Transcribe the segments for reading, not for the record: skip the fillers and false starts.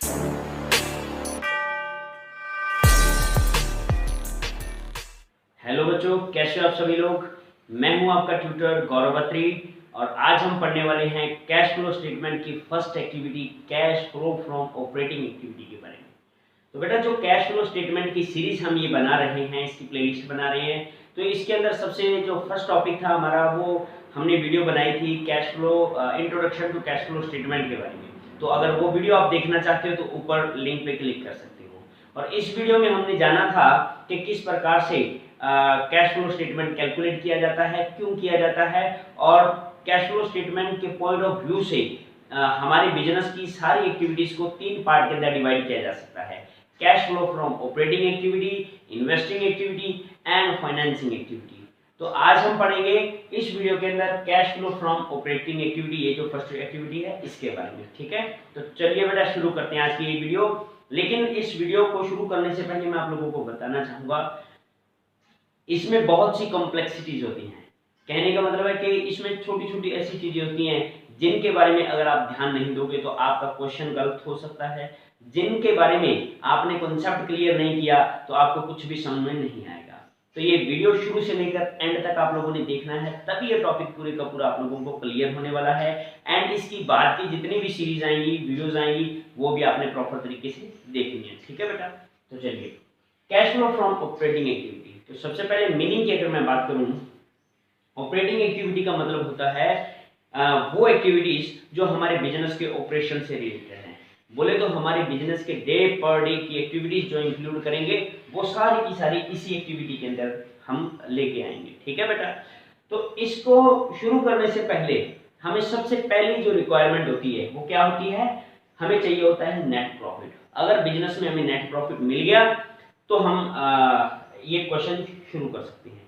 Hello बच्चों, कैसे हो आप सभी लोग। मैं हूं आपका ट्यूटर गौरव अत्री और आज हम पढ़ने वाले हैं कैश फ्लो स्टेटमेंट की first activity cash flow from operating activity के बारे में। तो बेटा जो कैश फ्लो स्टेटमेंट की सीरीज हम ये बना रहे हैं, इसकी प्लेलिस्ट बना रहे हैं, तो इसके अंदर सबसे जो फर्स्ट टॉपिक था हमारा वो हमने वीडियो बनाई थी cash flow introduction to cash flow statement के बारे में। तो अगर वो वीडियो आप देखना चाहते हो तो ऊपर लिंक पे क्लिक कर सकते हो। और इस वीडियो में हमने जाना था कि किस प्रकार से कैश फ्लो स्टेटमेंट कैलकुलेट किया जाता है, क्यों किया जाता है, और कैश फ्लो स्टेटमेंट के पॉइंट ऑफ व्यू से हमारे बिजनेस की सारी एक्टिविटीज को 3 पार्ट के अंदर डिवाइड किया जा सकता है। Cash flow from operating activity, investing activity and financing activity. तो आज हम पढ़ेंगे इस वीडियो के अंदर cash flow from operating activity, ये जो फर्स्ट एक्टिविटी है इसके बारे में। ठीक है, तो चलिए बेटा शुरू करते हैं आज की ये वीडियो। लेकिन इस वीडियो को शुरू करने से पहले मैं आप लोगों को बताना चाहूंगा, इसमें बहुत सी कॉम्प्लेक्सिटीज होती हैं। कहने का मतलब है कि इसमें छोटी छोटी ऐसी चीजें होती हैं जिनके बारे में अगर आप ध्यान नहीं दोगे तो आपका क्वेश्चन गलत हो सकता है। जिनके बारे में आपने कॉन्सेप्ट क्लियर नहीं किया तो आपको कुछ भी समझ में नहीं आएगा। तो ये वीडियो शुरू से लेकर एंड तक आप लोगों ने देखना है, तभी ये टॉपिक पूरे का पूरा आप लोगों को क्लियर होने वाला है। एंड इसकी बाद की जितनी भी सीरीज आएंगी, वीडियोज आएंगी, वो भी आपने प्रॉपर तरीके से देखनी है। ठीक है बेटा, तो चलिए cash flow from operating activity. तो सबसे पहले मीनिंग की अगर मैं बात करूं, ऑपरेटिंग एक्टिविटी का मतलब होता है वो एक्टिविटीज जो हमारे बिजनेस के ऑपरेशन से रिलेटेड हैं। बोले तो हमारे बिजनेस के डे पर डे की एक्टिविटीज जो इंक्लूड करेंगे वो सारी की सारी इसी एक्टिविटी के अंदर हम लेके आएंगे। ठीक है बेटा, तो इसको शुरू करने से पहले हमें सबसे पहली जो रिक्वायरमेंट होती है वो क्या होती है, हमें चाहिए होता है नेट प्रॉफिट। अगर बिजनेस में हमें नेट प्रॉफिट मिल गया तो हम ये क्वेश्चन शुरू कर सकते हैं।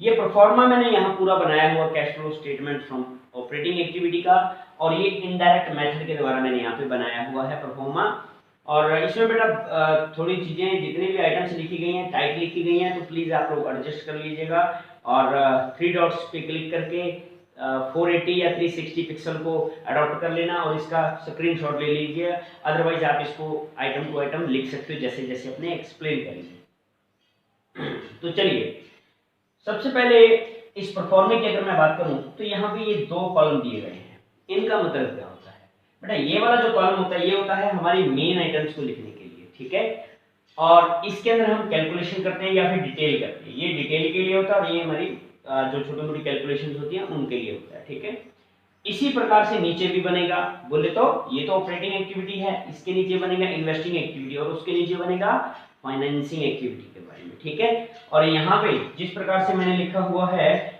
ये प्रोफॉर्मा मैंने यहाँ पूरा बनाया हुआ cash flow statement from operating activity का, और ये इनडायरेक्ट मेथड के द्वारा मैंने यहाँ पे बनाया हुआ है प्रोफॉर्मा। और इसमें बेटा थोड़ी चीजें, जितनी भी आइटम्स लिखी गई हैं टाइट लिखी गई हैं, तो प्लीज आप लोग एडजस्ट कर लीजिएगा। और 3 डॉट्स पे क्लिक करके 480 या 360 पिक्सल को अडॉप्ट कर लेना और इसका स्क्रीनशॉट ले लीजिए। अदरवाइज आप इसको आइटम टू आइटम लिख सकते हो जैसे जैसे अपने एक्सप्लेन करेंगे। तो चलिए सबसे पहले इस परफॉर्मे की अगर मैं बात करूं तो यहाँ पे ये 2 कॉलम दिए गए हैं। इनका मतलब क्या होता है बेटा, ये वाला जो कॉलम होता है ये होता है हमारी मेन आइटम्स को लिखने के लिए। ठीक है, और इसके अंदर हम कैलकुलेशन करते हैं या फिर डिटेल करते हैं। ये डिटेल के लिए होता है और ये हमारी जो छोटी मोटी कैलकुलेशन होती है उनके लिए होता है। ठीक है, इसी प्रकार से नीचे भी बनेगा। बोले तो ये तो ऑपरेटिंग एक्टिविटी है, इसके नीचे बनेगा इन्वेस्टिंग एक्टिविटी और उसके नीचे बनेगा फाइनेंसिंग एक्टिविटी के बारे में। ठीक है, और यहाँ पे जिस प्रकार से मैंने लिखा हुआ है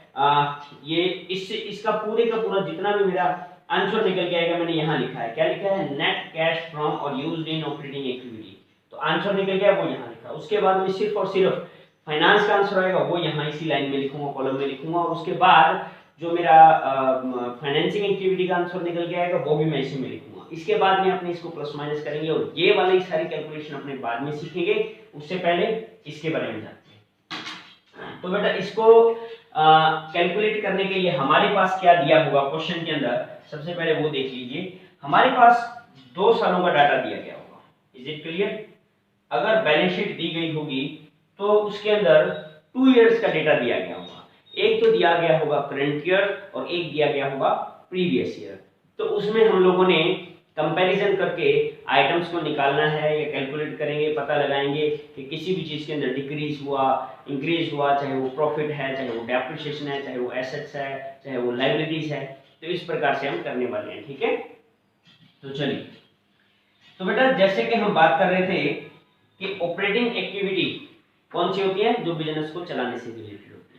ये इसका पूरे का पूरा जितना भी मेरा आंसर निकल के आएगा, मैंने यहाँ लिखा है, क्या लिखा है, नेट कैश फ्रॉम और यूज्ड इन ऑपरेटिंग एक्टिविटी। तो आंसर निकल गया वो यहाँ लिखा। उसके बाद में सिर्फ और सिर्फ फाइनेंस का आंसर आएगा वो यहाँ इसी लाइन में लिखूंगा, कॉलम में लिखूंगा। और उसके बाद जो मेरा फाइनेंसिंग एक्टिविटी का आंसर निकल के आएगा वो भी मैं इसी में लिखूंगा। इसके बाद में अपने इसको प्लस माइनस करेंगे और ये वाली सारी कैलकुलेशन अपने बाद में सीखेंगे, उससे पहले इसके बारे में जानते हैं। तो बेटा इसको कैलकुलेट करने के लिए हमारे पास क्या दिया होगा क्वेश्चन के अंदर, सबसे पहले वो देख लीजिए। हमारे पास 2 सालों का डाटा दिया गया होगा। Is it clear? अगर बैलेंस शीट दी गई होगी तो उसके अंदर 2 इयर्स का डेटा दिया गया होगा। एक तो दिया गया होगा करंट ईयर और एक दिया गया होगा प्रीवियस ईयर। तो उसमें हम लोगों ने कंपैरिजन करके आइटम्स को निकालना है या कैलकुलेट करेंगे, पता लगाएंगे कि किसी भी चीज़ के अंदर डिक्रीज हुआ, इंक्रीज हुआ, चाहे वो प्रॉफिट है, चाहे वो डेप्रिसिएशन है, चाहे वो एसेट्स है, चाहे वो लायबिलिटीज है। तो इस प्रकार से हम करने वाले हैं। ठीक है, तो चलिए, तो बेटा जैसे कि हम बात कर रहे थे कि ऑपरेटिंग एक्टिविटी कौन सी होती है, जो बिजनेस को चलाने से रिलेटेड होती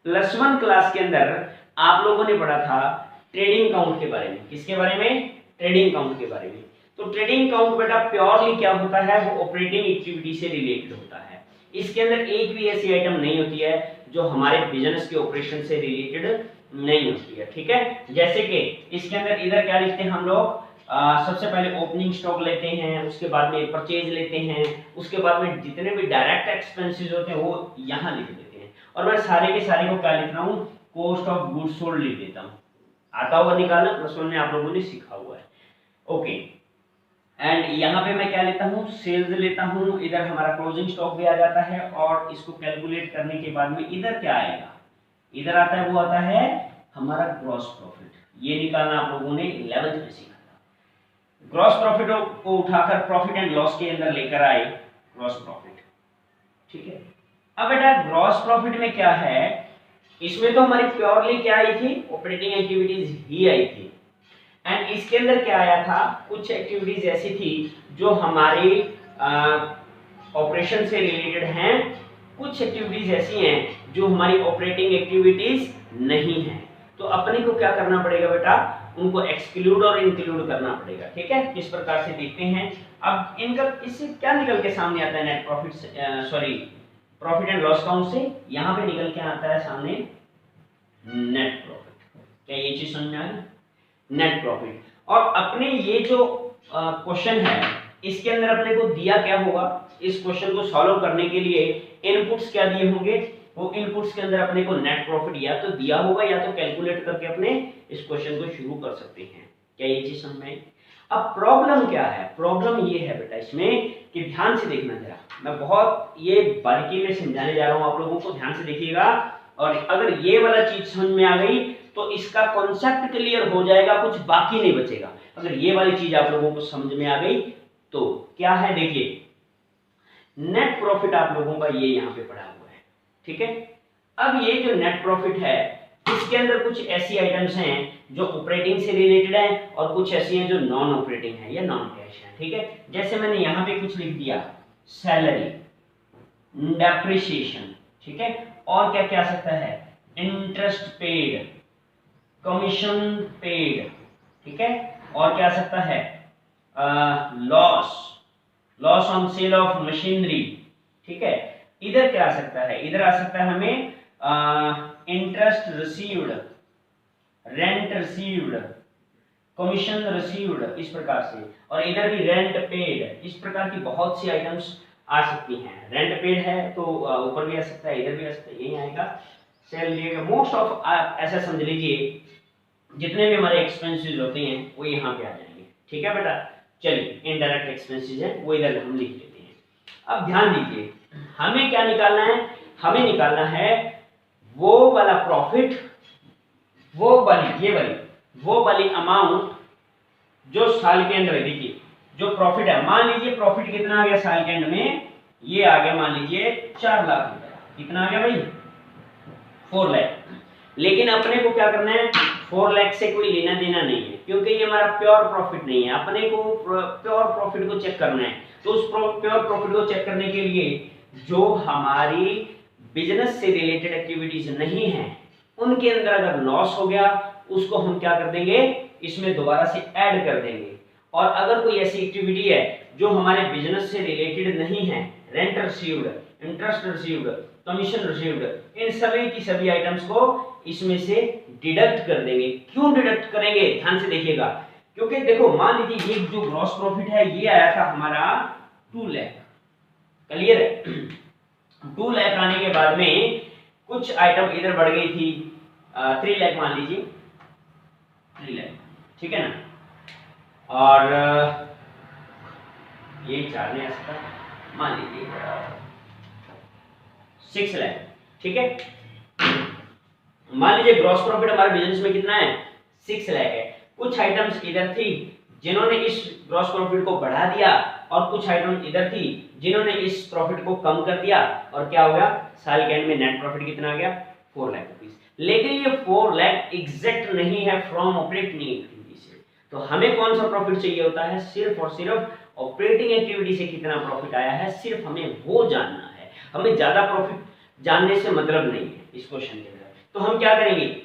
है। +1 क्लास के अंदर आप लोगों ने पढ़ा था ट्रेडिंग काउंट के बारे में। किसके बारे में? ट्रेडिंग काउंट के बारे में। तो ट्रेडिंग काउंट बेटा प्योरली क्या होता है, वो ऑपरेटिंग एक्टिविटी से रिलेटेड होता है। इसके अंदर एक भी ऐसी आइटम नहीं होती है जो हमारे बिजनेस के ऑपरेशन से रिलेटेड नहीं होती है। ठीक है, जैसे कि इसके अंदर इधर क्या लिखते हैं हम लोग, सबसे पहले ओपनिंग स्टॉक लेते हैं, उसके बाद में परचेज लेते हैं, उसके बाद में जितने भी डायरेक्ट एक्सपेंसेस होते हैं वो यहाँ लिख देते हैं। और मैं सारे के सारे को क्या लिख रहा हूँ, कॉस्ट ऑफ गुड्स सोल्ड लिख देता हूँ। आता हुआ निकालना +1 में आप लोगों ने सीखा हुआ है। ओके, एंड यहाँ पे मैं क्या लेता हूँ, सेल्स लेता हूँ, इधर हमारा क्लोजिंग स्टॉक भी आ जाता है और इसको कैलकुलेट करने के बाद में इधर क्या आएगा, इधर आता है, वो आता है हमारा ग्रॉस प्रॉफिट। ये निकालना आप लोगों ने 11th में सीखा था। ग्रॉस प्रॉफिट को उठाकर प्रॉफिट एंड लॉस के अंदर लेकर आए ग्रॉस प्रॉफिट, ठीक है। अब बेटा ग्रॉस प्रॉफिट में क्या है, इसमें तो हमारी प्योरली क्या आई थी, ऑपरेटिंग एक्टिविटीज ही आई थी। एंड इसके अंदर क्या आया था, कुछ एक्टिविटीज ऐसी थी जो हमारी ऑपरेशन से रिलेटेड हैं, कुछ एक्टिविटीज ऐसी हैं जो हमारी ऑपरेटिंग एक्टिविटीज नहीं हैं। तो अपने को क्या करना पड़ेगा बेटा, उनको एक्सक्लूड और इंक्लूड करना पड़ेगा, ठीक है। किस प्रकार से देखते हैं। अब इनका इससे क्या निकल के सामने आता है, net profit, sorry profit and loss account से यहाँ पे निकल के आता है सामने नेट प्रॉफिट। क्या ये चीज समझ में आ रही, नेट प्रॉफिट। और अपने ये जो क्वेश्चन है इसके अंदर अपने को दिया क्या होगा, इस क्वेश्चन को सॉल्व करने के लिए इनपुट्स क्या दिए होंगे, वो इनपुट्स के अंदर अपने को नेट प्रॉफिट या तो दिया होगा या तो कैलकुलेट करके अपने इस क्वेश्चन को शुरू कर सकते हैं। क्या ये चीज समझ में। अब प्रॉब्लम क्या है, प्रॉब्लम ये है बेटा इसमें कि ध्यान से देखना जरा, मैं बहुत ये बारीकी में समझाने जा रहा हूं आप लोगों को, ध्यान से देखिएगा। और अगर ये वाला चीज समझ में आ गई तो इसका कॉन्सेप्ट क्लियर हो जाएगा, कुछ बाकी नहीं बचेगा। अगर ये वाली चीज आप लोगों को समझ में आ गई तो क्या है, देखिए नेट प्रॉफिट आप लोगों का ये यहाँ पे पड़ा हुआ है, ठीक है। अब ये जो नेट प्रॉफिट है इसके अंदर कुछ ऐसी आइटम्स हैं जो ऑपरेटिंग से रिलेटेड है और कुछ ऐसी हैं जो नॉन ऑपरेटिंग है या नॉन कैश है, ठीक है। जैसे मैंने यहाँ पे कुछ लिख दिया, सैलरी, डेप्रिसिएशन, ठीक है। और क्या क्या आ सकता है, इंटरेस्ट पेड, कमीशन पेड, ठीक है। और क्या आ सकता है, loss on sale of machinery, ठीक है। इधर क्या आ सकता है, इधर आ सकता है हमें interest received, rent received, commission received, इस प्रकार से। और इधर भी रेंट पेड, इस प्रकार की बहुत सी आइटम्स आ सकती हैं। रेंट पेड है तो ऊपर भी आ सकता है, इधर भी आ सकता है, यही आएगा। सेल लिएगा, मोस्ट ऑफ आप ऐसा समझ लीजिए जितने भी हमारे एक्सपेंसेस होते हैं वो यहाँ पे आ जाएंगे, ठीक है बेटा। चलिए इनडायरेक्ट एक्सपेंसेस है वो इधर हम लिख लेते हैं। अब ध्यान दीजिए, हमें क्या निकालना है, हमें निकालना है वो वाला प्रॉफिट, वो वाली अमाउंट जो साल के एंड में, देखिए जो प्रॉफिट है, मान लीजिए प्रॉफिट कितना आ गया साल के एंड में, ये आ गया मान लीजिए 4 लाख रुपए। कितना आ गया भाई, 4 लाख। लेकिन अपने को क्या करना है, 4 लाख से कोई लेना देना नहीं है क्योंकि ये हमारा प्योर प्रॉफिट नहीं है। अपने को प्योर प्रॉफिट को चेक करना है। तो उस प्योर प्रॉफिट को चेक करने के लिए जो हमारी बिजनेस से रिलेटेड एक्टिविटीज नहीं है उनके अंदर अगर लॉस हो गया उसको हम क्या कर देंगे, इसमें दोबारा से ऐड कर देंगे। और अगर कोई ऐसी एक्टिविटी है जो हमारे बिजनेस से रिलेटेड नहीं है, rent received, interest received, commission received, इन सभी की सभी आइटम्स को इसमें से डिडक्ट कर देंगे। क्यों डिडक्ट करेंगे, ध्यान से देखिएगा। क्योंकि देखो मान लीजिए ये जो ग्रॉस प्रॉफिट है ये आया था हमारा 2 लाख, क्लियर है। 2 लाख आने के बाद में कुछ आइटम इधर बढ़ गई थी, 3 लाख मान लीजिए, 3 लाख, ठीक है ना। और ये 4 नहीं आ सकता, मान लीजिए 6 लाख, ठीक है। मान लीजिए ग्रॉस प्रॉफिट हमारे बिजनेस में कितना है, 6 लाख है। कुछ आइटम्स इधर थी जिन्होंने इस ग्रॉस प्रॉफिट को बढ़ा दिया और कुछ आइटम इधर थी जिन्होंने इस प्रॉफिट को कम कर दिया। और क्या हो गया, साल के एंड में नेट प्रॉफिट कितना आ गया, 4 लाख रुपीस। लेकिन ये 4 लाख एग्जैक्ट नहीं है फ्रॉम ऑपरेटिंग एक्टिविटी से। तो हमें कौन सा प्रॉफिट चाहिए होता है, सिर्फ और सिर्फ ऑपरेटिंग एक्टिविटी से कितना प्रॉफिट आया है, सिर्फ हमें वो जानना है। हमें ज्यादा प्रॉफिट जानने से मतलब नहीं है इस क्वेश्चन के अंदर। तो हम क्या करेंगे,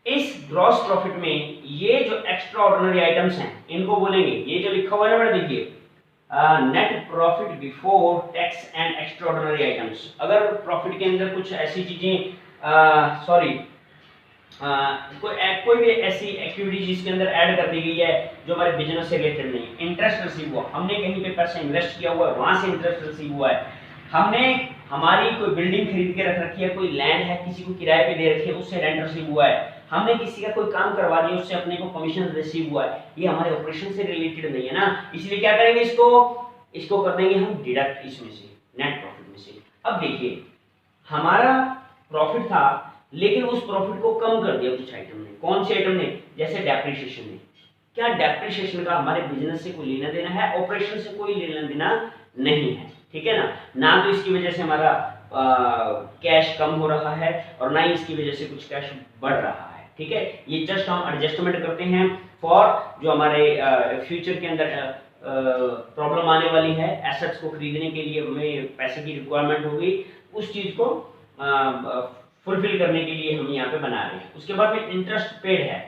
इस ग्रॉस प्रॉफिट में ये जो एक्स्ट्रा ऑर्डिनरी आइटम्स हैं इनको बोलेंगे, ये जो लिखा हुआ है ना देखिए, net profit before tax and extra ordinary items. अगर प्रॉफिट के अंदर कुछ ऐसी चीजें कोई भी ऐसी एक्टिविटी जिसके अंदर ऐड कर दी गई है जो हमारे बिजनेस से रिलेटेड नहीं, इंटरेस्ट रिसीव हुआ, हमने कहीं पे पैसा इन्वेस्ट किया हुआ है वहां से इंटरेस्ट रिसीव हुआ है, हमने हमारी कोई बिल्डिंग खरीद के रख रखी है, कोई लैंड है किसी को किराए पे दे रखी है उससे रेंट रिसीव हुआ है, हमने किसी का कोई काम करवा दिया, उससे अपने को कमीशन रिसीव हुआ है, ये हमारे ऑपरेशन से रिलेटेड नहीं है ना, इसलिए क्या करेंगे, इसको कर देंगे हम डिडक्ट इसमें से, नेट प्रॉफिट में से। अब देखिए हमारा प्रॉफिट था, लेकिन उस प्रॉफिट को कम कर दिया कुछ आइटम ने। कौन से आइटम ने? जैसे डेप्रिसिएशन ने। क्या डेप्रिसिएशन का हमारे बिजनेस से कोई लेना देना है? ऑपरेशन से कोई लेना देना नहीं है, ठीक है ना तो इसकी वजह से हमारा कैश कम हो रहा है और ना ही इसकी वजह से कुछ कैश बढ़ रहा है, ठीक है। ये जस्ट हम एडजस्टमेंट करते हैं फॉर जो हमारे फ्यूचर के अंदर प्रॉब्लम आने वाली है, एसेट्स को खरीदने के लिए हमें पैसे की रिक्वायरमेंट होगी, उस चीज को फुलफिल करने के लिए हम यहाँ पे बना रहे हैं। उसके बाद में इंटरेस्ट पेड है,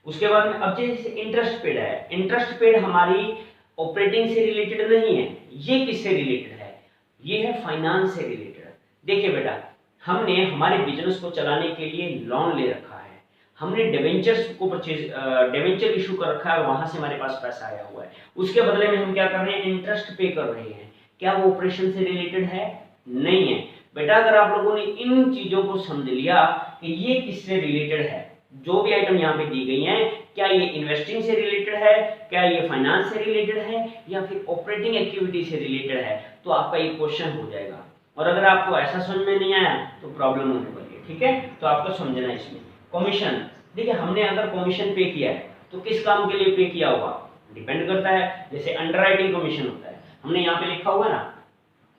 उसके बाद में अब जैसे इंटरेस्ट पेड है, इंटरेस्ट पेड हमारी ऑपरेटिंग से रिलेटेड नहीं है, ये किससे रिलेटेड है? ये है फाइनेंस से रिलेटेड। देखिए बेटा, हमने हमारे बिजनेस को चलाने के लिए लोन ले रखा है, हमने डिवेंचर्स को डिवेंचर इशू कर रखा है और वहां से हमारे पास पैसा आया हुआ है, उसके बदले में हम क्या कर रहे हैं? इंटरेस्ट पे कर रहे हैं। क्या वो ऑपरेशन से रिलेटेड है? नहीं है बेटा। अगर आप लोगों ने इन चीजों को समझ लिया कि ये किससे रिलेटेड है, जो भी आइटम यहाँ पे दी गई हैं, क्या ये इन्वेस्टिंग से रिलेटेड है, क्या ये फाइनेंस से रिलेटेड है, या फिर ऑपरेटिंग एक्टिविटी से रिलेटेड है, तो आपका ये क्वेश्चन हो जाएगा। और अगर आपको ऐसा समझ में नहीं आया तो प्रॉब्लम होने वाली है, ठीक है। तो आपको समझना है इसमें। कमीशन, देखिए हमने अगर कमीशन पे किया है तो किस काम के लिए पे किया होगा, डिपेंड करता है। जैसे अंडरराइटिंग कमीशन होता है, हमने यहाँ पे लिखा हुआ ना,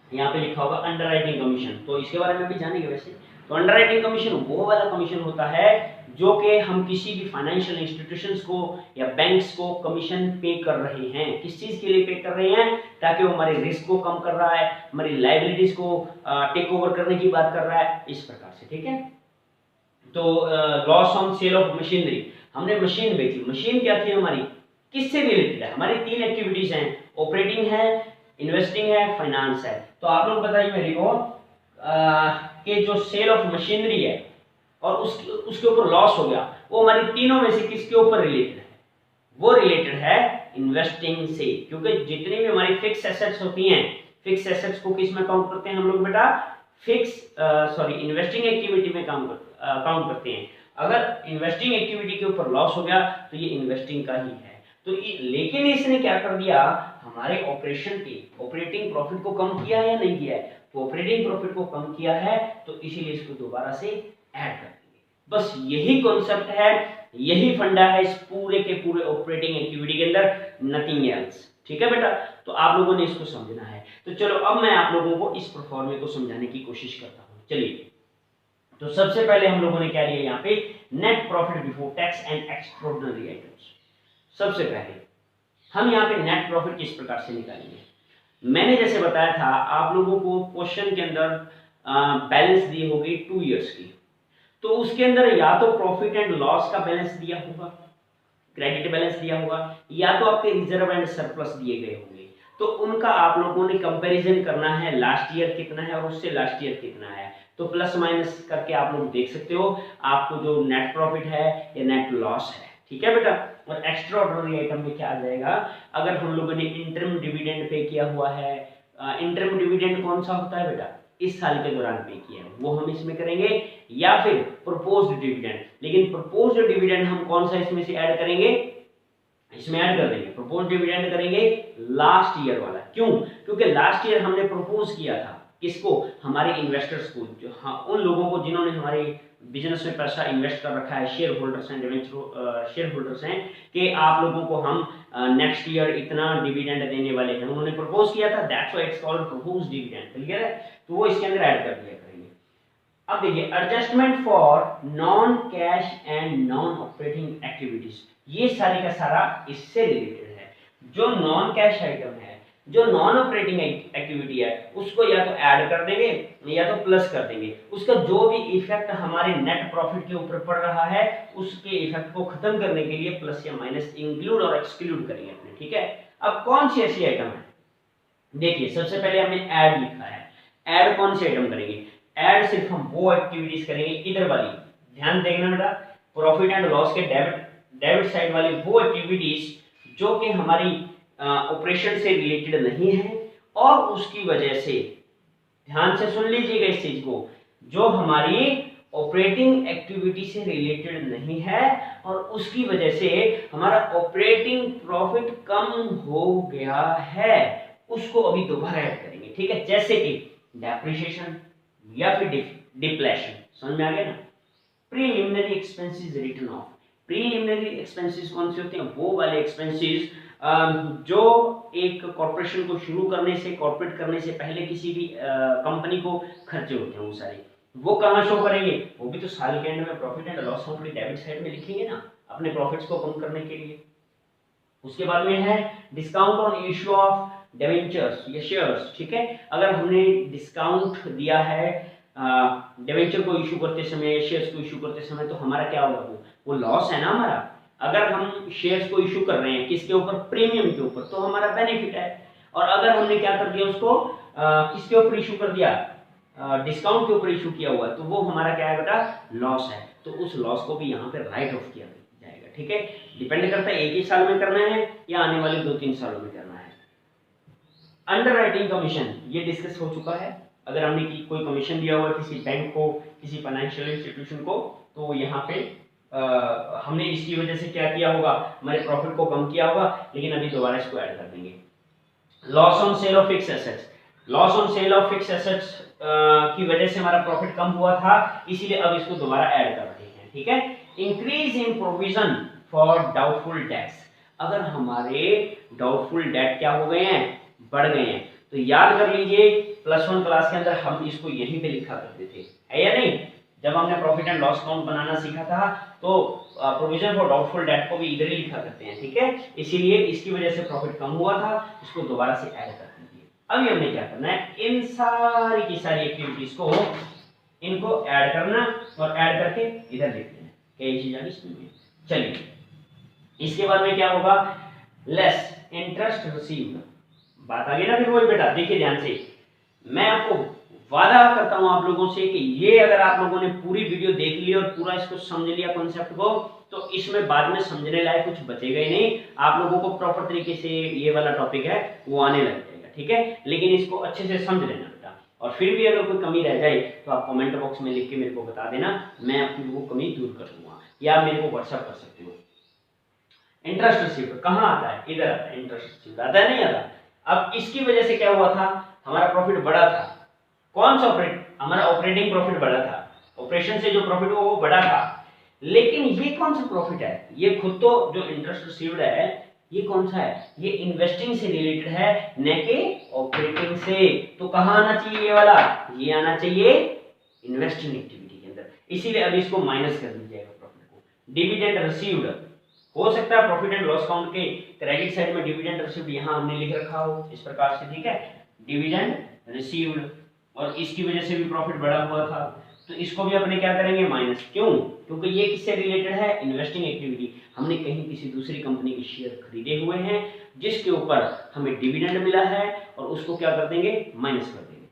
यहाँ पे लिखा होगा अंडरराइटिंग कमीशन, तो इसके बारे में भी जानेंगे। वैसे तो अंडरराइटिंग कमीशन वो वाला कमीशन होता है जो कि हम किसी भी फाइनेंशियल इंस्टीट्यूशंस को या बैंक्स को कमीशन पे कर रहे हैं। किस चीज के लिए पे कर रहे हैं? ताकि वो हमारे रिस्क को कम कर रहा है, हमारी लायबिलिटीज को टेक ओवर करने की बात कर रहा है, इस प्रकार से, ठीक है। तो loss on sale of machinery, हमने मशीन बेची, मशीन क्या थी हमारी, किससे रिलेटेड है? हमारी तीन एक्टिविटीज हैं, ऑपरेटिंग है, इन्वेस्टिंग है, फाइनेंस है। तो आप लोग बताइए मेरे को कि जो सेल ऑफ मशीनरी है और उसके ऊपर लॉस हो गया, वो हमारी तीनों में से किसके ऊपर रिलेटेड है? वो रिलेटेड है इन्वेस्टिंग से, क्योंकि जितनी भी हमारी फिक्स एसेट्स होती हैं, फिक्स एसेट्स को किस में काउंट करते हैं हम लोग बेटा? इन्वेस्टिंग एक्टिविटी में काउंट करते हैं। अगर इन्वेस्टिंग एक्टिविटी के ऊपर लॉस हो गया तो ये इन्वेस्टिंग का ही है। तो लेकिन इसने क्या कर दिया, हमारे ऑपरेशन के ऑपरेटिंग प्रॉफिट को कम किया है या नहीं किया है? तो ऑपरेटिंग प्रॉफिट को कम किया है, तो इसीलिए इसको दोबारा से ऐड कर देंगे। बस यही कॉन्सेप्ट है, यही फंडा है इस पूरे के पूरे ऑपरेटिंग एक्टिविटी के अंदर, नथिंग एल्स, ठीक है बेटा। तो आप लोगों ने इसको समझना है। तो चलो अब मैं आप लोगों को इस परफॉर्मे को समझाने की कोशिश करता हूँ। चलिए, तो सबसे पहले हम लोगों ने क्या लिया यहाँ पे? Net profit before tax and extraordinary items. सबसे पहले हम यहाँ पे नेट प्रॉफिट किस प्रकार से निकालेंगे? मैंने जैसे बताया था आप लोगों को क्वेश्चन के अंदर बैलेंस दी होगी 2 इयर्स की, तो उसके अंदर या तो प्रॉफिट एंड लॉस का बैलेंस दिया होगा, क्रेडिट बैलेंस दिया होगा, या तो आपके रिजर्व एंड सरप्लस दिए गए होंगे। तो उनका आप लोगों ने कंपैरिजन करना है, लास्ट ईयर कितना है और उससे लास्ट ईयर कितना है। तो प्लस माइनस करके आप लोग देख सकते हो आपको जो नेट प्रॉफिट है या नेट लॉस है, ठीक है बेटा। और एक्स्ट्रा ऑर्डिनरी आइटम में क्या आ जाएगा? अगर हम लोगों ने इंटरम डिविडेंड पे किया हुआ है, इंटरम डिविडेंड कौन सा होता है बेटा? इस साल के दौरान पे किया है, वो हम इसमें करेंगे, या फिर प्रपोज्ड डिविडेंड। लेकिन प्रपोज्ड डिविडेंड हम कौन सा इसमें से ऐड करेंगे? इसमें ऐड कर देंगे, प्रपोज्ड डिविडेंड करेंगे लास्ट ईयर वाला। क्यों? क्योंकि लास्ट ईयर हमने प्रपोज किया था किसको? हमारे इन्वेस्टर्स को, जो उन लोगों को जिन्होंने हमारे बिजनेस में पैसा इन्वेस्ट कर रखा है, शेयर होल्डर्स हैं, शेयर होल्डर्स हैं, कि आप लोगों को हम नेक्स्ट ईयर इतना डिविडेंड देने वाले हैं, उन्होंने प्रपोज किया था, that's why it's called proposed dividend, clear है। तो वो इसके अंदर ऐड कर दिया करेंगे। अब देखिए, adjustment for non cash and non operating activities, ये सारे का सारा इससे रिलेटेड है। जो नॉन कैश आइटम है, जो नॉन ऑपरेटिंग एक्टिविटी है, उसको या तो ऐड कर देंगे या तो प्लस कर देंगे। उसका जो भी इफेक्ट हमारे नेट प्रॉफिट के ऊपर पड़ रहा है, उसके इफेक्ट को खत्म करने के लिए प्लस या माइनस इंक्लूड और एक्सक्लूड करेंगे अपने, ठीक है। अब कौन सी ऐसी आइटम है? देखिए, सबसे पहले हमने ऐड लिखा है। ऐड कौन सी आइटम करेंगे? ऐड सिर्फ हम वो एक्टिविटीज करेंगे, इधर वाली ध्यान देखना बेटा, प्रॉफिट एंड लॉस के डेबिट साइड वाली वो एक्टिविटीज जो कि हमारी ऑपरेशन से रिलेटेड नहीं है, और उसकी वजह से, ध्यान से सुन लीजिएगा इस चीज को, जो हमारी ऑपरेटिंग एक्टिविटी से रिलेटेड नहीं है और उसकी वजह से हमारा ऑपरेटिंग प्रॉफिट कम हो गया है, उसको अभी दोबारा ऐड करेंगे। ठीक है, जैसे कि डेप्रिसिएशन या फिर डिप्लेशन। समझ में आ गया ना? Preliminary expenses return of. Preliminary expenses कौन से होते हैं? वो वाले एक्सपेंसेस जो एक कॉर्पोरेशन को शुरू करने से, कॉर्पोरेट करने से पहले किसी भी कंपनी को खर्चे होते हैं, वो सारे वो कहाँ शो करेंगे? वो भी तो साल के एंड में प्रॉफिट एंड लॉस अकाउंट की डेबिट साइड में लिखेंगे ना, अपने प्रॉफिट्स को कम करने के लिए। उसके बाद में है discount on issue of debentures या शेयर्स। ठीक है, अगर हमने डिस्काउंट दिया है डिवेंचर को इशू करते समय, शेयर्स को इशू करते समय, तो हमारा क्या होगा? वो लॉस है ना हमारा। अगर हम शेयर्स को इशू कर रहे हैं किसके ऊपर? प्रीमियम के ऊपर, तो हमारा बेनिफिट है। और अगर हमने क्या कर दिया उसको किसके ऊपर इशू कर दिया? डिस्काउंट के ऊपर इशू किया हुआ, तो वो हमारा क्या है बेटा? लॉस है। तो उस लॉस को भी यहाँ पे राइट ऑफ किया जाएगा। ठीक है, डिपेंड करता है एक ही साल में करना है या आने वाले 2-3 सालों में करना है। अंडरराइटिंग कमीशन ये डिस्कस हो चुका है। अगर हमने कोई कमीशन दिया हुआ है किसी बैंक को, किसी फाइनेंशियल इंस्टीट्यूशन को, तो यहाँ पे हमने इसकी वजह से क्या किया होगा? हमारे प्रॉफिट को कम किया होगा, लेकिन अभी दोबारा इसको ऐड कर देंगे। Loss on sale of fix assets. Loss on sale of fix assets की वजह से हमारा प्रॉफिट कम हुआ था, इसीलिए अब इसको दोबारा ऐड कर रहे हैं। ठीक है, increase in provision for doubtful debts. अगर हमारे डाउटफुल डेट क्या हो गए हैं? बढ़ गए हैं, तो याद कर लीजिए +1 क्लास के अंदर हम इसको यहीं पे लिखा करते थे, है या नहीं? जब हमने प्रॉफिट एंड लॉस अकाउंट बनाना सीखा था, तो प्रोविजन फॉर डाउटफुल डेट को भी इधर ही लिखा करते हैं। ठीक है, इसीलिए इसकी वजह से प्रॉफिट कम हुआ था, इसको दोबारा से ऐड कर दीजिए। अभी हमने क्या करना है? इन सारी की सारी एक्टिविटीज को इनको ऐड करना और ऐड करके इधर लिख देना। कई चीज आगे समझ में। चलिए, इसके बाद में क्या होगा? Less interest received. बात आ गई ना फिर वही बेटा। देखिए ध्यान से, मैं आपको वादा करता हूं आप लोगों से कि ये अगर आप लोगों ने पूरी वीडियो देख ली और पूरा इसको समझ लिया कॉन्सेप्ट को, तो इसमें बाद में समझने लायक कुछ बचेगा ही नहीं। आप लोगों को प्रॉपर तरीके से ये वाला टॉपिक है वो आने लग जाएगा। ठीक है, लेकिन इसको अच्छे से समझ लेना बेटा। और फिर भी अगर कोई कमी रह जाए तो आप कमेंट बॉक्स में लिख के मेरे को बता देना, मैं आपकी वो कमी दूर कर दूंगा, या मेरे को व्हाट्सएप कर सकते हो। इंटरेस्ट रिसीव्ड कहाँ आता है? इधर आता है। इंटरेस्ट रिसीव्ड आता है, नहीं आता? अब इसकी वजह से क्या हुआ था? हमारा प्रॉफिट बढ़ा था। कौन सा हमारा ऑपरेटिंग प्रॉफिट बढ़ा था। ऑपरेशन से जो प्रॉफिट हुआ वो बढ़ा था, लेकिन ये कौन सा प्रॉफिट है? ये खुद तो जो इंटरेस्ट रिसीव्ड है, ये कौन सा है? ये इन्वेस्टिंग से रिलेटेड है, न कि ऑपरेटिंग से। तो कहाँ आना चाहिए ये वाला? ये आना चाहिए इन्वेस्टिंग एक्टिविटी के अंदर, इसीलिए अब इसको माइनस कर दीजिएगा प्रॉफिट को। डिविडेंड रिसीव्ड हो सकता है प्रॉफिट एंड लॉस अकाउंट के क्रेडिट साइड में डिविडेंड रिसीव्ड यहां हमने लिख रखा हो इस प्रकार से। ठीक है, डिविडेंड रिसीव्ड, और इसकी वजह से भी प्रॉफिट बढ़ा हुआ था, तो इसको भी अपने क्या करेंगे? माइनस। क्यों? क्योंकि ये किससे रिलेटेड है? Investing activity. हमने कहीं किसी दूसरी कंपनी के शेयर खरीदे हुए हैं जिसके ऊपर हमें डिविडेंड मिला है, और उसको क्या कर देंगे? माइनस कर देंगे।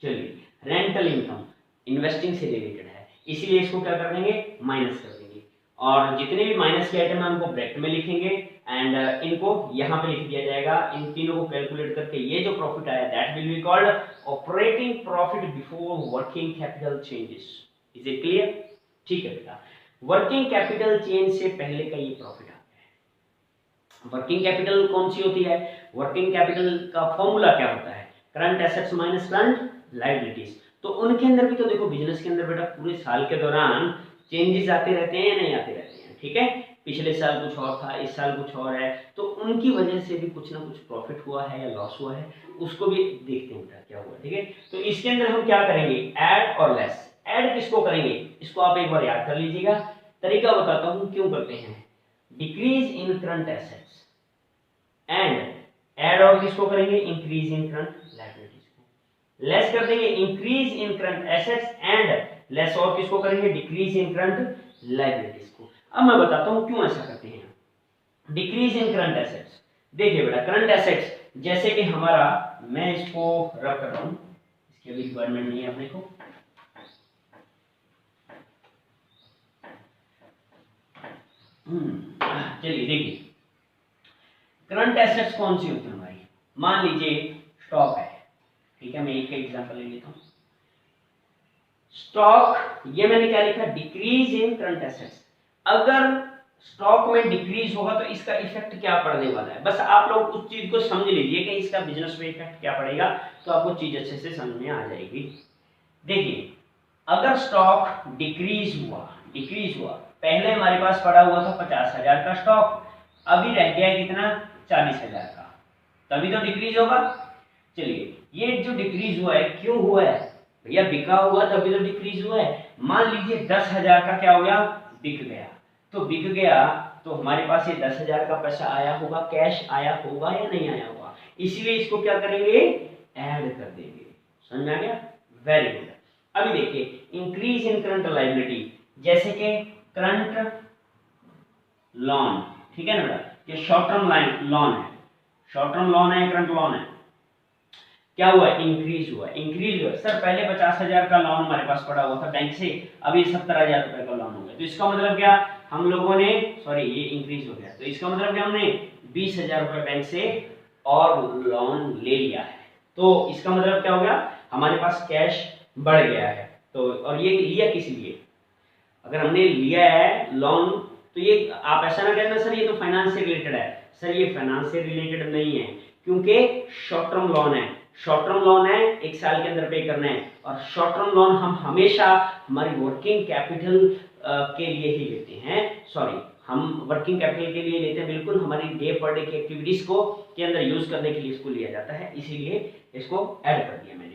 चलिए, रेंटल इनकम इन्वेस्टिंग से रिलेटेड है, इसीलिए इसको क्या कर देंगे? माइनस कर देंगे। और जितने भी माइनस के आइटम है उनको ब्रैकेट में लिखेंगे एंड इनको यहाँ पे लिख दिया जाएगा। इन तीनों को कैलकुलेट करके ये जो प्रॉफिट आया that will be called operating profit before working capital changes. Is it clear? ठीक है बेटा, वर्किंग कैपिटल चेंज से पहले का ये प्रॉफिट आता है। वर्किंग कैपिटल कौन सी होती है? वर्किंग कैपिटल का फॉर्मूला क्या होता है? Current assets minus current liabilities. तो उनके अंदर भी तो देखो, बिजनेस के अंदर बेटा पूरे साल के दौरान चेंजेस आते रहते हैं या नहीं आते रहते हैं। ठीक है, पिछले साल कुछ और था, इस साल कुछ और है, तो उनकी वजह से भी कुछ ना कुछ प्रॉफिट हुआ है या लॉस हुआ है, उसको भी देखते हैं बेटा क्या हुआ। ठीक है, तो इसके अंदर हम क्या करेंगे? ऐड और लेस। ऐड किसको करेंगे? इसको आप एक बार याद कर लीजिएगा, तरीका बताता हूं क्यों करते हैं। Decrease in current assets and add और किसको करेंगे? इंक्रीज इन करंट लायबिलिटीज को। लेस कर देंगे increase in current assets and less और किसको करेंगे? डिक्रीज इन करंट लायबिलिटीज को। अब मैं बताता हूं क्यों ऐसा करते हैं। डिक्रीज इन करंट एसेट्स, देखिए बेटा करंट एसेट्स जैसे कि हमारा, मैं इसको रब कर रहा हूं, इसकी अभी रिक्वायरमेंट नहीं है अपने को। चलिए देखिए, करंट एसेट्स कौन सी होती है हमारी? मान लीजिए स्टॉक है। ठीक है, मैं एक का एग्जांपल ले लेता हूं। स्टॉक, ये मैंने क्या लिखा, डिक्रीज इन करंट एसेट्स। अगर स्टॉक में डिक्रीज होगा तो इसका इफेक्ट क्या पड़ने वाला है, बस आप लोग उस चीज को समझ लीजिए कि इसका बिजनेस में इफेक्ट क्या पड़ेगा, तो आपको चीज अच्छे से समझ में आ जाएगी। देखिए, अगर स्टॉक डिक्रीज हुआ, पहले हमारे पास पड़ा हुआ था 50,000 का स्टॉक, अभी रह गया है कितना, 40,000 का, तभी तो डिक्रीज होगा। चलिए, ये जो डिक्रीज हुआ है क्यों हुआ है भैया, बिका हुआ तभी तो डिक्रीज हुआ है। मान लीजिए 10,000 का क्या हो गया, बिक गया, तो बिक गया तो हमारे पास ये 10,000 का पैसा आया होगा, कैश आया होगा या नहीं आया होगा, इसीलिए इसको क्या करेंगे, ऐड कर देंगे। समझ में आ गया, वेरी गुड। अभी देखिए, इंक्रीज इन करंट लायबिलिटी, जैसे कि करंट लोन, ठीक है ना बेटा, ये शॉर्ट टर्म लोन है, शॉर्ट टर्म लोन है, करंट लोन है, क्या हुआ, इंक्रीज हुआ सर, पहले 50,000 का लोन हमारे पास पड़ा हुआ था बैंक से, अभी 70,000 रुपए का लोन हो गया, तो इसका मतलब क्या, हम लोगों ने, सॉरी ये इंक्रीज हो गया, तो इसका मतलब क्या, हमने 20,000 रुपए बैंक से और लोन ले लिया है, तो इसका मतलब क्या हो गया, हमारे पास कैश बढ़ गया है। तो और ये लिया किस लिए, अगर हमने लिया है लोन, तो ये आप ऐसा ना कहना सर ये तो फाइनेंस से रिलेटेड है, सर ये फाइनेंस से रिलेटेड नहीं है, क्योंकि शॉर्ट टर्म लोन है, शॉर्ट टर्म लोन है, 1 साल के अंदर पे करना है, और शॉर्ट टर्म लोन हम हमेशा हमारी वर्किंग कैपिटल के लिए ही लेते हैं, सॉरी हम वर्किंग कैपिटल के लिए लेते हैं, बिल्कुल हमारी डे पर डे की एक्टिविटीज को के अंदर यूज करने के लिए इसको लिया जाता है, इसीलिए इसको ऐड कर दिया मैंने।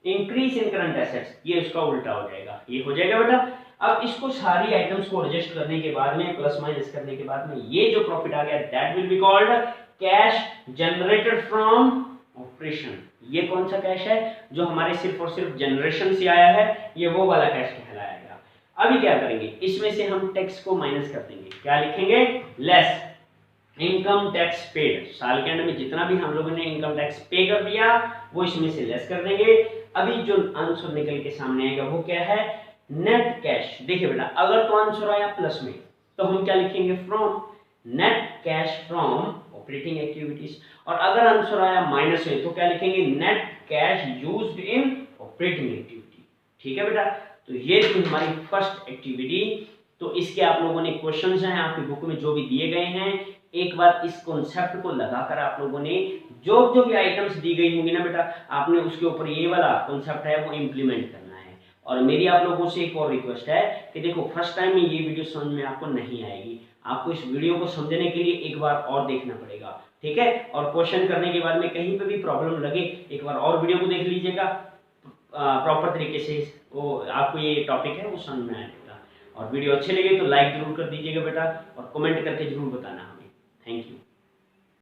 इंक्रीज इन करंट एसेट्स, ये उसका उल्टा हो जाएगा, ये हो जाएगा बेटा। अब इसको सारी आइटम्स को एडजस्ट करने के बाद में, प्लस माइनस करने के बाद में, ये जो प्रॉफिट आ गया that will be called cash generated from operation. ये कौन सा कैश है, जो हमारे सिर्फ और सिर्फ जनरेशन से आया है, ये वो वाला कैश कहलाएगा। अभी क्या करेंगे, इसमें से हम टैक्स को माइनस कर देंगे, क्या लिखेंगे, लेस इनकम टैक्स पेड, साल के एंड में जितना भी हम लोगों ने इनकम टैक्स पे कर दिया वो इसमें से लेस कर देंगे। अभी जो आंसर निकल के सामने आएगा वो क्या है, नेट कैश। देखिए बेटा, अगर तो आंसर आया प्लस में तो हम क्या लिखेंगे, from net cash from operating activities, और अगर आंसर आया माइनस में तो क्या लिखेंगे, net cash used in operating activity. ठीक है बेटा, तो ये थी हमारी फर्स्ट एक्टिविटी। तो इसके आप लोगों ने क्वेश्चंस हैं आपकी बुक में जो भी दिए गए हैं, एक बार इस कॉन्सेप्ट को लगाकर आप लोगों ने जो भी आइटम्स दी गई होंगी ना बेटा, आपने उसके ऊपर ये वाला कॉन्सेप्ट है वो इम्प्लीमेंट करना है। और मेरी आप लोगों से एक और रिक्वेस्ट है कि देखो, फर्स्ट टाइम में ये वीडियो समझ में आपको नहीं आएगी, आपको इस वीडियो को समझने के लिए एक बार और देखना पड़ेगा, ठीक है। और क्वेश्चन करने के बाद में कहीं पे भी प्रॉब्लम लगे, एक बार और वीडियो को देख लीजिएगा प्रॉपर तरीके से, वो आपको ये टॉपिक है वो समझ में आएगा। और वीडियो अच्छे लगे तो लाइक जरूर कर दीजिएगा बेटा, और कमेंट करके जरूर बताना हमें। Thank you.